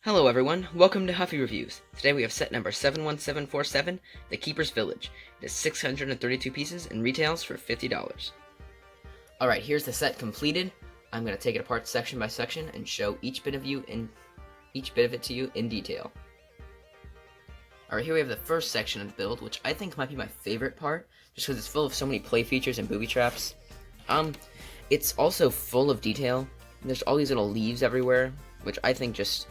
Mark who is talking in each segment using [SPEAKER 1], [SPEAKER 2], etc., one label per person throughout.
[SPEAKER 1] Hello everyone, welcome to Huffy Reviews. Today we have set number 71747, The Keepers Village. It is 632 pieces and retails for $50. Alright, here's the set completed. I'm going to take it apart section by section and show each bit of it to you in detail. Alright, here we have the first section of the build, which I think might be my favorite part, just because it's full of so many play features and booby traps. It's also full of detail. There's all these little leaves everywhere, which I think just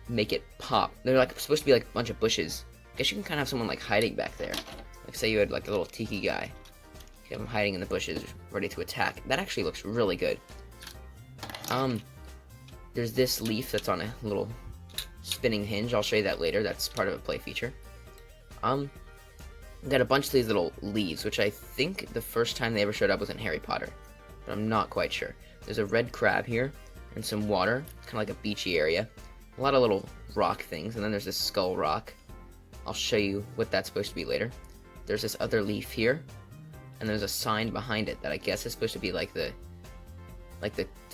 [SPEAKER 1] make it pop. They're like supposed to be like a bunch of bushes. I guess you can kind of have someone like hiding back there. Like say you had like a little tiki guy. You have him hiding in the bushes, ready to attack. That actually looks really good. There's this leaf that's on a little spinning hinge. I'll show you that later. That's part of a play feature. Got a bunch of these little leaves, which I think the first time they ever showed up was in Harry Potter, but I'm not quite sure. There's a red crab here and some water. It's kind of like a beachy area. A lot of little rock things, and then there's this skull rock. I'll show you what that's supposed to be later. There's this other leaf here, and there's a sign behind it that I guess is supposed to be like the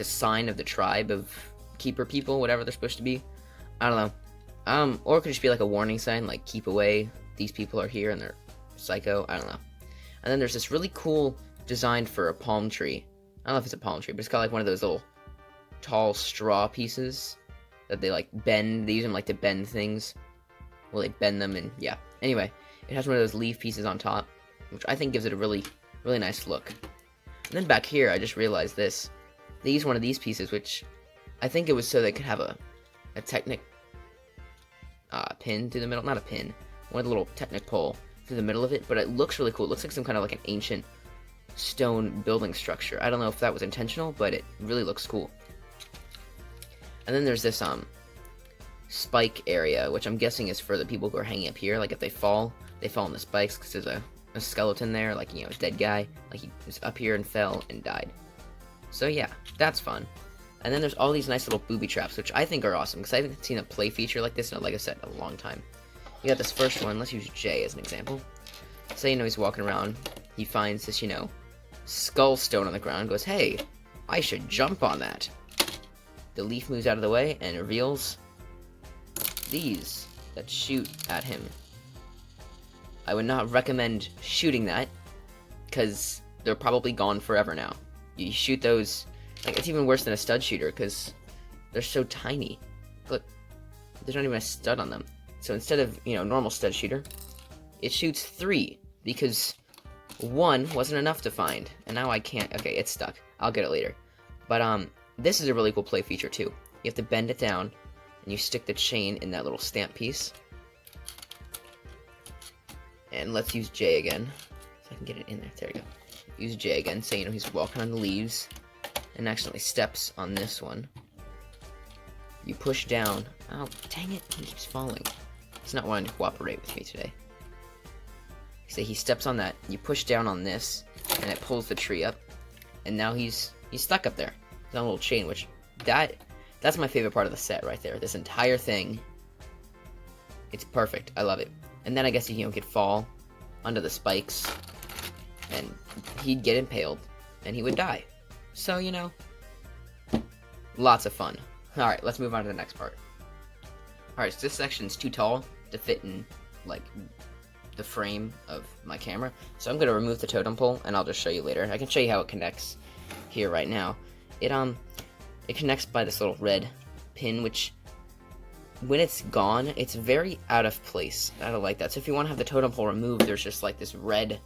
[SPEAKER 1] sign of the tribe of keeper people, whatever they're supposed to be. I don't know. Or it could just be like a warning sign, like keep away, these people are here and they're psycho. I don't know. And then there's this really cool design for a palm tree. I don't know if it's a palm tree, but it's got like one of those little tall straw pieces that they like bend. They use them like to bend things. Well, they bend them, and yeah. Anyway, it has one of those leaf pieces on top, which I think gives it a really nice look. And then back here, I just realized this. They use one of these pieces, which I think it was so they could have a Technic pin through the middle. Not a pin. One of the little Technic pole through the middle of it, but it looks really cool. It looks like some kind of like an ancient stone building structure. I don't know if that was intentional, but it really looks cool. And then there's this spike area, which I'm guessing is for the people who are hanging up here. Like if they fall on the spikes because there's a skeleton there, like, you know, a dead guy, like he was up here and fell and died. So yeah, that's fun. And then there's all these nice little booby traps, which I think are awesome, because I haven't seen a play feature like this in a LEGO set in a long time. You got this first one. Let's use Jay as an example. Say, you know, he's walking around, he finds this, you know, skull stone on the ground, goes, hey, I should jump on that. The leaf moves out of the way and reveals these that shoot at him. I would not recommend shooting that, because they're probably gone forever now. You shoot those, like, it's even worse than a stud shooter, because they're so tiny. Look, there's not even a stud on them. So instead of, you know, normal stud shooter, it shoots 3, because 1 wasn't enough to find, and now I can't. Okay, it's stuck. I'll get it later. But, this is a really cool play feature, too. You have to bend it down, and you stick the chain in that little stamp piece. And let's use J again, so I can get it in there. There we go. Use J again, so, you know, he's walking on the leaves, and accidentally steps on this one. You push down. Oh, dang it, he keeps falling. He's not wanting to cooperate with me today. So he steps on that, you push down on this, and it pulls the tree up, and now he's stuck up there. He's on a little chain, which, that's my favorite part of the set right there. This entire thing, it's perfect. I love it. And then I guess he, you know, could fall under the spikes, and he'd get impaled, and he would die. So, you know, lots of fun. Alright, let's move on to the next part. Alright, so this section's too tall to fit in, like, the frame of my camera. So I'm going to remove the totem pole, and I'll just show you later. I can show you how it connects here right now. It connects by this little red pin, which, when it's gone, it's very out of place. I don't like that. So if you want to have the totem pole removed, there's just like this red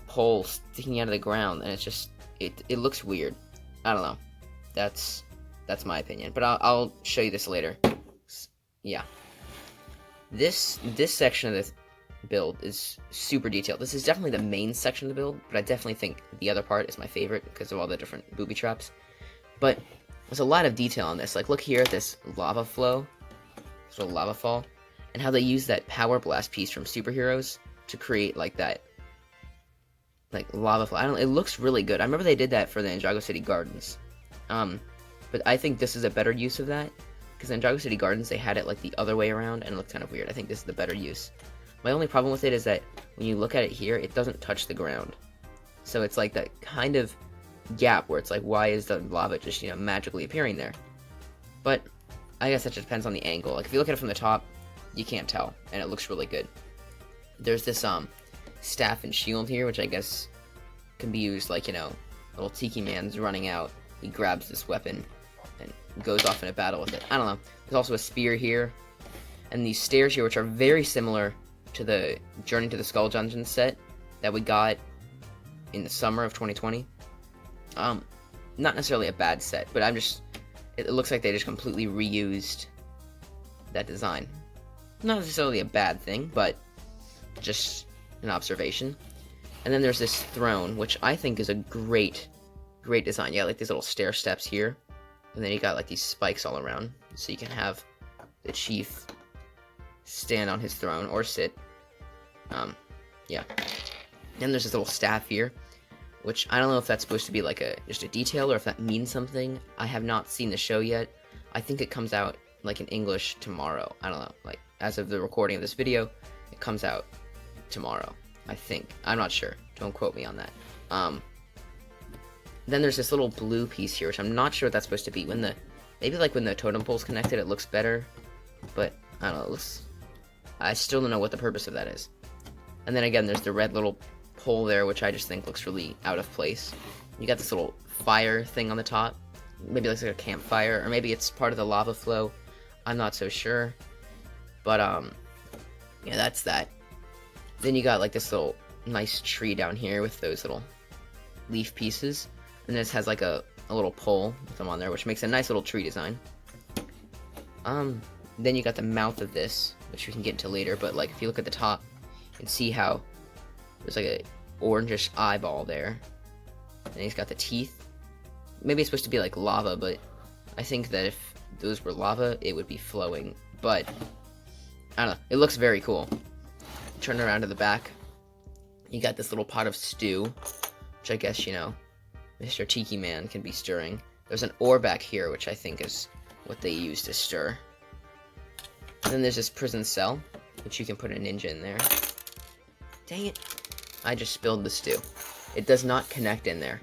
[SPEAKER 1] pole sticking out of the ground, and it's just, it looks weird. I don't know. That's my opinion, but I'll show you this later. Yeah. This section of this build is super detailed. This is definitely the main section of the build, but I definitely think the other part is my favorite because of all the different booby traps. But there's a lot of detail on this. Like, look here at this lava flow, this little lava fall, and how they use that power blast piece from Superheroes to create like that, like lava flow. It looks really good. I remember they did that for the Ninjago City Gardens. But I think this is a better use of that, because in Ninjago City Gardens they had it like the other way around and it looked kind of weird. I think this is the better use. My only problem with it is that when you look at it here, it doesn't touch the ground. So it's like that kind of gap where it's like, why is the lava just, you know, magically appearing there? But I guess that just depends on the angle. Like, if you look at it from the top, you can't tell, and it looks really good. There's this, staff and shield here, which I guess can be used, like, you know, little Tiki Man's running out, he grabs this weapon, and goes off in a battle with it. I don't know. There's also a spear here, and these stairs here, which are very similar to the Journey to the Skull Dungeon set that we got in the summer of 2020. Not necessarily a bad set, but it looks like they just completely reused that design. Not necessarily a bad thing, but just an observation. And then there's this throne, which I think is a great design. Yeah, like these little stair steps here, and then you got like these spikes all around, so you can have the chief stand on his throne or sit. Yeah. Then there's this little staff here, which I don't know if that's supposed to be like just a detail or if that means something. I have not seen the show yet. I think it comes out like in English tomorrow. I don't know. Like, as of the recording of this video, it comes out tomorrow, I think. I'm not sure. Don't quote me on that. Then there's this little blue piece here, which I'm not sure what that's supposed to be. Maybe like when the totem pole's connected, it looks better. But I don't know. I still don't know what the purpose of that is. And then again, there's the red little pole there, which I just think looks really out of place. You got this little fire thing on the top. Maybe it looks like a campfire, or maybe it's part of the lava flow. I'm not so sure. But, yeah, that's that. Then you got, like, this little nice tree down here with those little leaf pieces. And this has, like, a little pole with them on there, which makes a nice little tree design. Then you got the mouth of this, which we can get into later, but, like, if you look at the top, you can see how there's, like, a orangish eyeball there. And he's got the teeth. Maybe it's supposed to be, like, lava, but I think that if those were lava, it would be flowing. But I don't know. It looks very cool. Turn around to the back. You got this little pot of stew, which I guess, you know, Mr. Tiki Man can be stirring. There's an ore back here, which I think is what they use to stir. And then there's this prison cell, which you can put a ninja in there. Dang it. I just spilled the stew. It does not connect in there.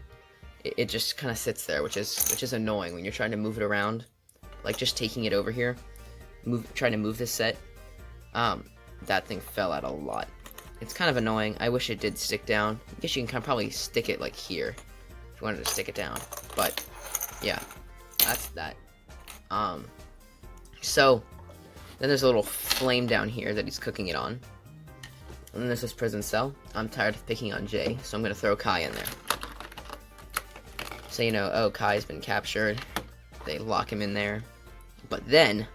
[SPEAKER 1] It just kind of sits there, which is annoying when you're trying to move it around. Like, just taking it over here, trying to move this set. That thing fell out a lot. It's kind of annoying. I wish it did stick down. I guess you can probably stick it, like, here, if you wanted to stick it down. But, yeah, that's that. So, then there's a little flame down here that he's cooking it on. And then there's this prison cell. I'm tired of picking on Jay, so I'm going to throw Kai in there. So, you know, oh, Kai's been captured. They lock him in there. But then,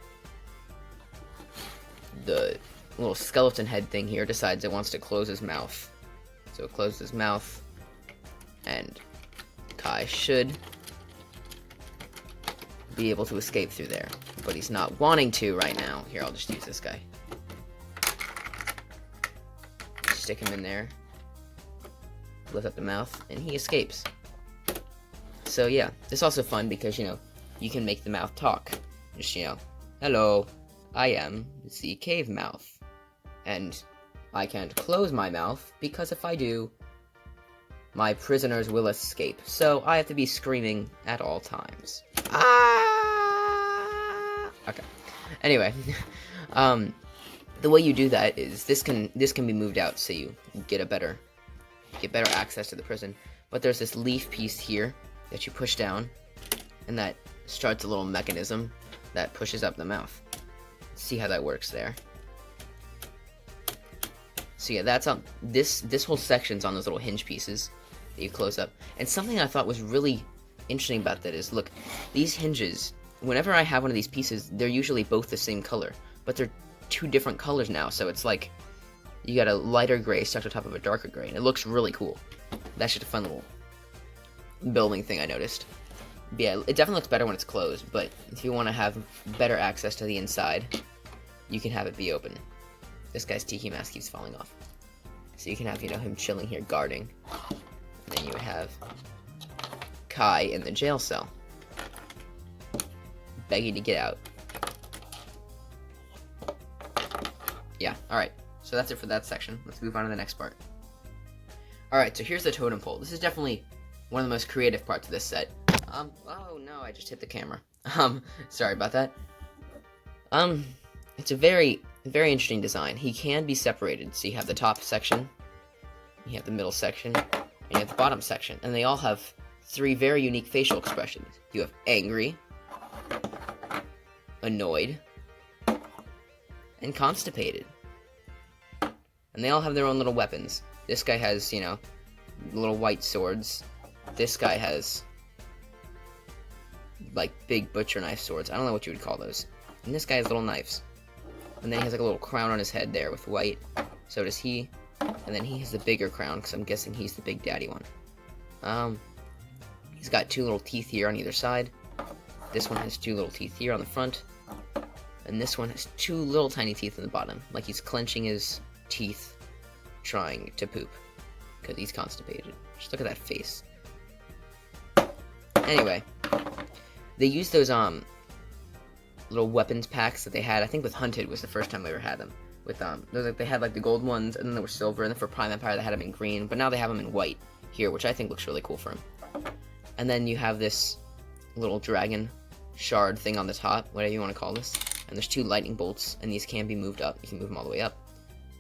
[SPEAKER 1] the little skeleton head thing here decides it wants to close his mouth. So it closes his mouth, and Kai should be able to escape through there. But he's not wanting to right now. Here, I'll just use this guy. Stick him in there, lift up the mouth, and he escapes. So yeah, it's also fun because, you know, you can make the mouth talk. Just, you know, hello, I am the cave mouth. And I can't close my mouth because if I do, my prisoners will escape. So I have to be screaming at all times. Ah! Okay. Anyway, the way you do that is this can be moved out so you get better access to the prison. But there's this leaf piece here that you push down, and that starts a little mechanism that pushes up the mouth. See how that works there. So yeah, that's on this whole section's on those little hinge pieces that you close up. And something I thought was really interesting about that is, look, these hinges, whenever I have one of these pieces, they're usually both the same color, but they're two different colors now, so it's like you got a lighter gray stuck on top of a darker gray, and it looks really cool. That's just a fun little building thing I noticed. But yeah, it definitely looks better when it's closed, but if you want to have better access to the inside, you can have it be open. This guy's tiki mask keeps falling off. So you can have, you know, him chilling here guarding. And then you would have Kai in the jail cell, begging to get out. Yeah, alright. So that's it for that section. Let's move on to the next part. Alright, so here's the totem pole. This is definitely one of the most creative parts of this set. Oh no, I just hit the camera. Sorry about that. Um, it's a very, very interesting design. He can be separated. So you have the top section, you have the middle section, and you have the bottom section. And they all have 3 very unique facial expressions. You have angry, annoyed, and constipated. And they all have their own little weapons. This guy has, you know, little white swords. This guy has, like, big butcher knife swords. I don't know what you would call those. And this guy has little knives. And then he has, like, a little crown on his head there with white. So does he. And then he has the bigger crown, because I'm guessing he's the big daddy one. He's got 2 little teeth here on either side. This one has 2 little teeth here on the front. And this one has 2 little tiny teeth in the bottom. Like he's clenching his teeth, trying to poop. Because he's constipated. Just look at that face. Anyway. They used those, little weapons packs that they had. I think with Hunted was the first time they ever had them. With, they had, like, the gold ones, and then they were silver, and then for Prime Empire they had them in green. But now they have them in white here, which I think looks really cool for him. And then you have this little dragon shard thing on the top, whatever you want to call this. And there's 2 lightning bolts, and these can be moved up. You can move them all the way up.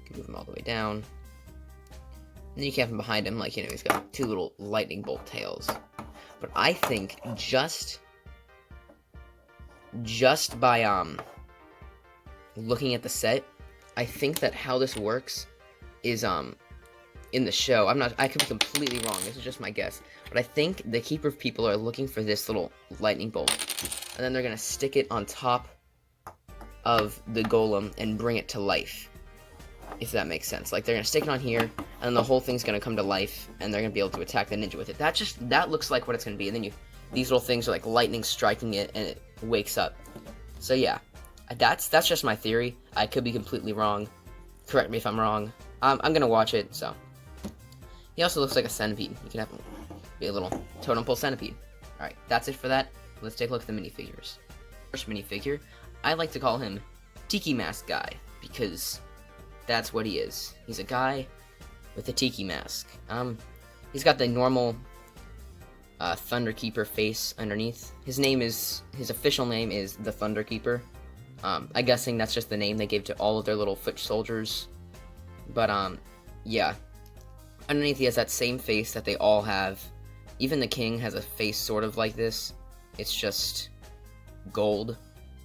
[SPEAKER 1] You can move them all the way down. And then you can have him behind him, like, you know, he's got 2 little lightning bolt tails. But I think just by, looking at the set, I think that how this works is, in the show, I could be completely wrong, this is just my guess, but I think the Keeper people are looking for this little lightning bolt, and then they're gonna stick it on top of the golem and bring it to life, if that makes sense. Like, they're gonna stick it on here, and then the whole thing's gonna come to life, and they're gonna be able to attack the ninja with it. That looks like what it's gonna be, and then these little things are like lightning striking it, and it wakes up. So yeah, that's just my theory. I could be completely wrong. Correct me if I'm wrong. I'm gonna watch it, so. He also looks like a centipede. You can have him be a little totem pole centipede. Alright, that's it for that. Let's take a look at the minifigures. First minifigure, I like to call him Tiki Mask Guy, because that's what he is. He's a guy with a tiki mask. He's got the normal Thunder Keeper face underneath. His official name is the Thunder Keeper. I'm guessing that's just the name they gave to all of their little foot soldiers. But, yeah. Underneath he has that same face that they all have. Even the king has a face sort of like this. It's just gold.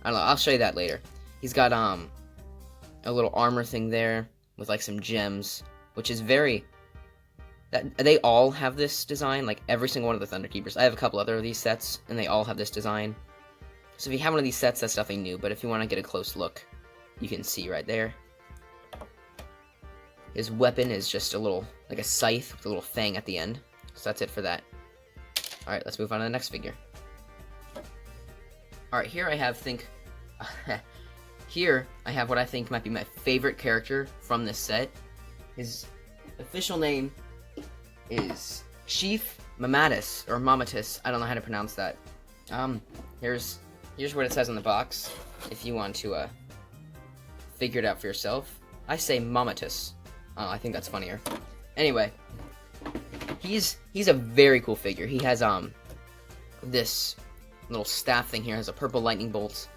[SPEAKER 1] I don't know, I'll show you that later. He's got, a little armor thing there with, like, some gems, which is very... They all have this design, like, every single one of the Thunder Keepers. I have a couple other of these sets, and they all have this design. So if you have one of these sets, that's nothing new, but if you want to get a close look, you can see right there. His weapon is just a little, like a scythe with a little fang at the end. So that's it for that. Alright, let's move on to the next figure. Alright, here I have what I think might be my favorite character from this set. His official name is Chief Mommatus, or Mommatus. I don't know how to pronounce that. Here's what it says on the box, if you want to, figure it out for yourself. I say Mommatus. I think that's funnier. Anyway, he's a very cool figure. He has, this little staff thing here, has a purple lightning bolt,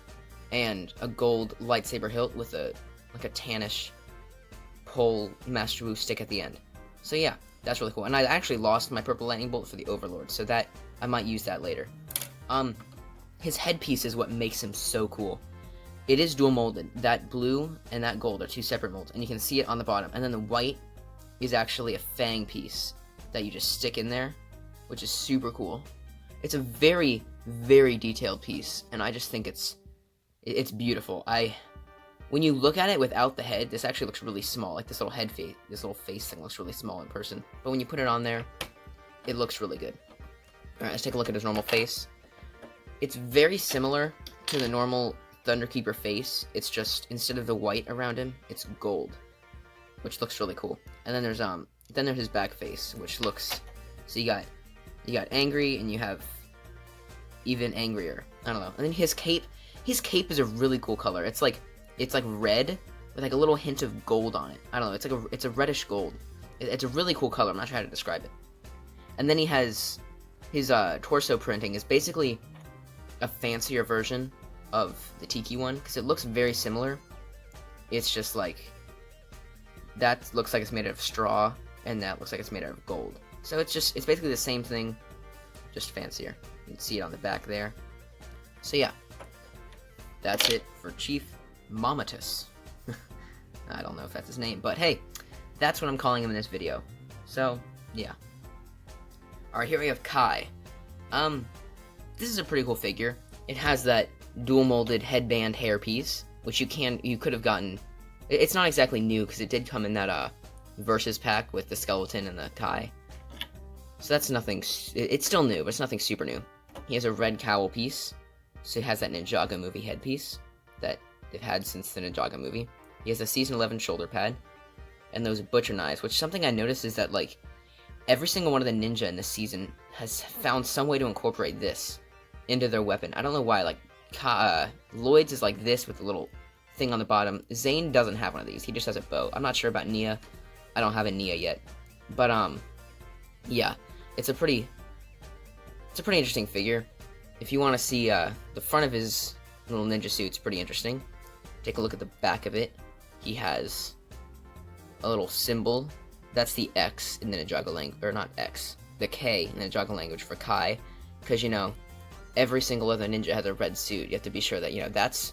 [SPEAKER 1] and a gold lightsaber hilt with a tannish pole Master Wu stick at the end. So yeah, that's really cool. And I actually lost my purple lightning bolt for the Overlord, so that, I might use that later. His headpiece is what makes him so cool. It is dual molded. That blue and that gold are 2 separate molds, and you can see it on the bottom. And then the white is actually a fang piece that you just stick in there, which is super cool. It's a very, very detailed piece, and I just think it's beautiful. When you look at it without the head, this actually looks really small. Like this little face thing looks really small in person. But when you put it on there, it looks really good. Alright, let's take a look at his normal face. It's very similar to the normal Thunder Keeper face. It's just, instead of the white around him, it's gold, which looks really cool. And then there's his back face, which looks, so you got angry, and you have even angrier. I don't know. And then his cape is a really cool color. It's like red with like a little hint of gold on it. I don't know. It's a reddish gold. It's a really cool color. I'm not sure how to describe it. And then he has his torso printing is basically a fancier version of the Tiki one, because it looks very similar. It's just like, that looks like it's made out of straw, and that looks like it's made out of gold. So it's basically the same thing, just fancier. You can see it on the back there. So yeah, that's it for Chief Mommatus. I don't know if that's his name, but hey, that's what I'm calling him in this video. So, yeah. Alright, here we have Kai. This is a pretty cool figure. It has that dual molded headband hairpiece, which you could have gotten. It's not exactly new, because it did come in that Versus pack with the skeleton and the Kai. So that's nothing, it's still new, but it's nothing super new. He has a red cowl piece, so he has that Ninjago movie headpiece that they've had since the Ninjago movie. He has a Season 11 shoulder pad, and those butcher knives, which something I noticed is that, like, every single one of the ninja in this season has found some way to incorporate this into their weapon. I don't know why, like, Lloyd's is like this with a little thing on the bottom. Zane doesn't have one of these, he just has a bow. I'm not sure about Nia, I don't have a Nia yet. But, yeah, it's a pretty interesting figure. If you want to see, the front of his little ninja suit's pretty interesting. Take a look at the back of it. He has a little symbol. That's the X in the Ninjago language, or not X, the K in the Ninjago language for Kai, because, you know, every single other ninja has a red suit. You have to be sure that, you know, that's,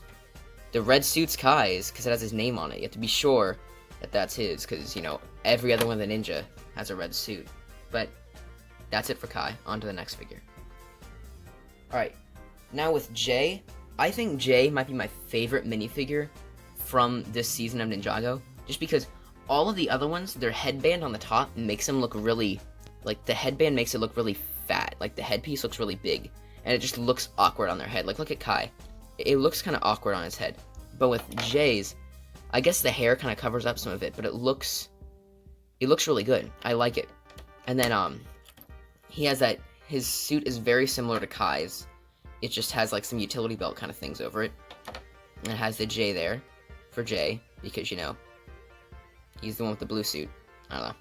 [SPEAKER 1] the red suit's Kai's, because it has his name on it. You have to be sure that that's his, because, you know, every other one of the ninja has a red suit. But that's it for Kai. On to the next figure. Alright, now with Jay, I think Jay might be my favorite minifigure from this season of Ninjago, just because all of the other ones, their headband on the top makes them look really, like, the headband makes it look really fat, like, the headpiece looks really big, and it just looks awkward on their head. Like, look at Kai. It looks kind of awkward on his head. But with Jay's, I guess the hair kind of covers up some of it, but it looks really good. I like it. And then, he has that, his suit is very similar to Kai's. It just has, like, some utility belt kind of things over it. And it has the J there for Jay, because, you know, he's the one with the blue suit. I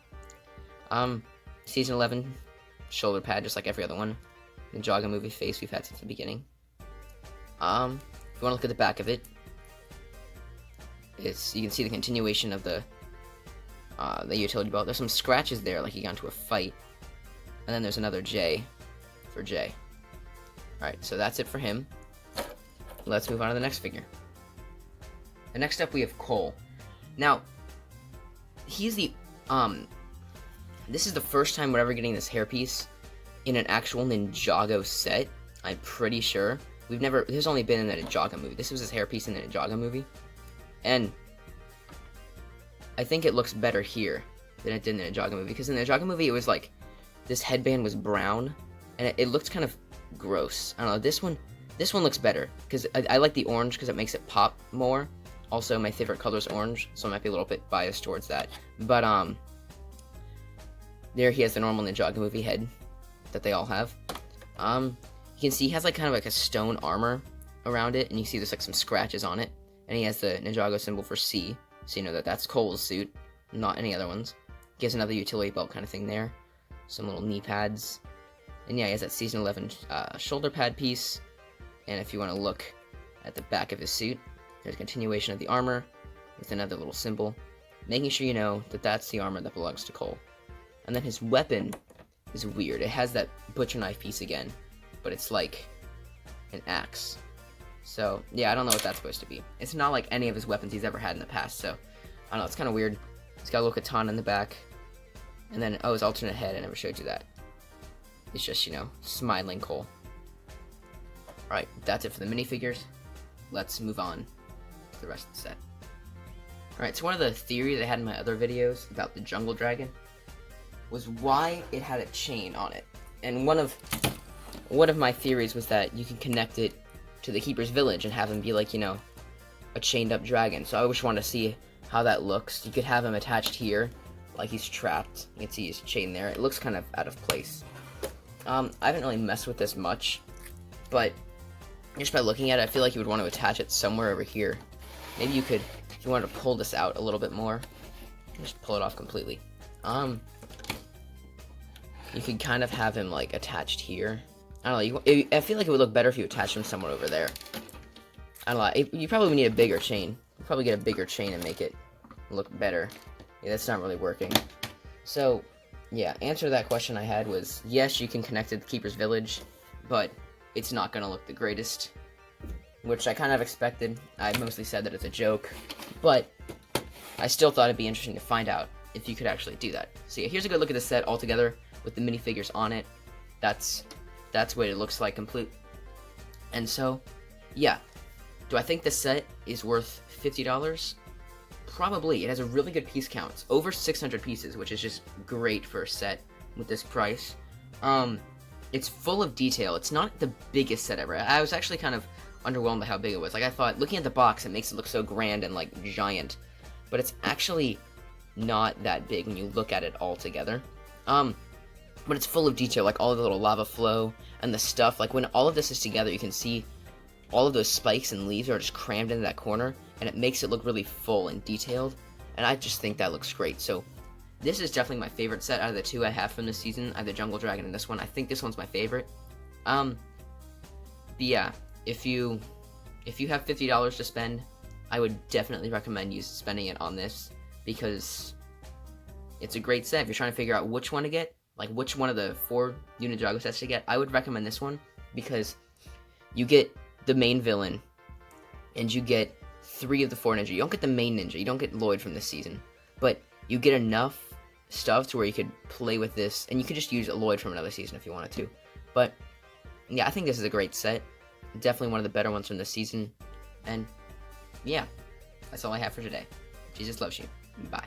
[SPEAKER 1] don't know. Season 11 shoulder pad, just like every other one. Ninjago movie face we've had since the beginning. If you want to look at the back of it, you can see the continuation of the utility belt. There's some scratches there, like he got into a fight. And then there's another J for Jay. Alright, so that's it for him. Let's move on to the next figure. And next up we have Cole. Now, he's the, this is the first time we're ever getting this hairpiece in an actual Ninjago set. I'm pretty sure. This has only been in the Ninjago movie. This was his hairpiece in the Ninjago movie. And I think it looks better here than it did in the Ninjago movie. Because in the Ninjago movie, it was like, this headband was brown, and it looked kind of gross. I don't know, this one looks better, because I like the orange, because it makes it pop more. Also, my favorite color is orange, so I might be a little bit biased towards that. But, there he has the normal Ninjago movie head that they all have. You can see he has, like, kind of like a stone armor around it, and you see there's, like, some scratches on it. And he has the Ninjago symbol for C, so you know that that's Cole's suit, not any other ones. He has another utility belt kind of thing there. Some little knee pads. And yeah, he has that Season 11 shoulder pad piece. And if you want to look at the back of his suit, there's a continuation of the armor with another little symbol, making sure you know that that's the armor that belongs to Cole. And then his weapon is weird. It has that butcher knife piece again, but it's like an axe. So, yeah, I don't know what that's supposed to be. It's not like any of his weapons he's ever had in the past, so, I don't know, it's kind of weird. He's got a little katana in the back, and then, oh, his alternate head, I never showed you that. It's just, you know, smiling Cole. Alright, that's it for the minifigures. Let's move on to the rest of the set. Alright, so one of the theories I had in my other videos about the Jungle Dragon was why it had a chain on it. And one of my theories was that you can connect it to the Keepers Village and have him be like, you know, a chained up dragon. So I always wanted to see how that looks. You could have him attached here, like he's trapped. You can see his chain there. It looks kind of out of place. I haven't really messed with this much, but just by looking at it, I feel like you would want to attach it somewhere over here. Maybe you could, if you wanted to pull this out a little bit more, just pull it off completely. You could kind of have him, like, attached here. I don't know, I feel like it would look better if you attached him somewhere over there. I don't know. You probably need a bigger chain. You probably get a bigger chain and make it look better. Yeah, that's not really working. So, yeah, answer to that question I had was, yes, you can connect to the Keeper's Village, but it's not going to look the greatest, which I kind of expected. I mostly said that it's a joke, but I still thought it'd be interesting to find out if you could actually do that. So yeah, here's a good look at the set all together with the minifigures on it. That's what it looks like complete. And so, yeah. Do I think the set is worth $50? Probably. It has a really good piece count. It's over 600 pieces, which is just great for a set with this price. It's full of detail. It's not the biggest set ever. I was actually kind of underwhelmed by how big it was. Like, I thought, looking at the box, it makes it look so grand and, like, giant. But it's actually not that big when you look at it all together. But it's full of detail, like all of the little lava flow and the stuff. Like, when all of this is together, you can see all of those spikes and leaves are just crammed into that corner, and it makes it look really full and detailed, and I just think that looks great. So this is definitely my favorite set out of the two I have from this season. I have the Jungle Dragon and this one. I think this one's my favorite. But yeah, if you have $50 to spend, I would definitely recommend you spending it on this, because it's a great set. If you're trying to figure out which one to get, like which one of the 4 Ninjago sets to get, I would recommend this one, because you get the main villain, and you get 3 of the 4 ninja. You don't get the main ninja, you don't get Lloyd from this season, but you get enough stuff to where you could play with this, and you could just use a Lloyd from another season if you wanted to. But yeah, I think this is a great set. Definitely one of the better ones from this season. And yeah, that's all I have for today. Jesus loves you. Bye.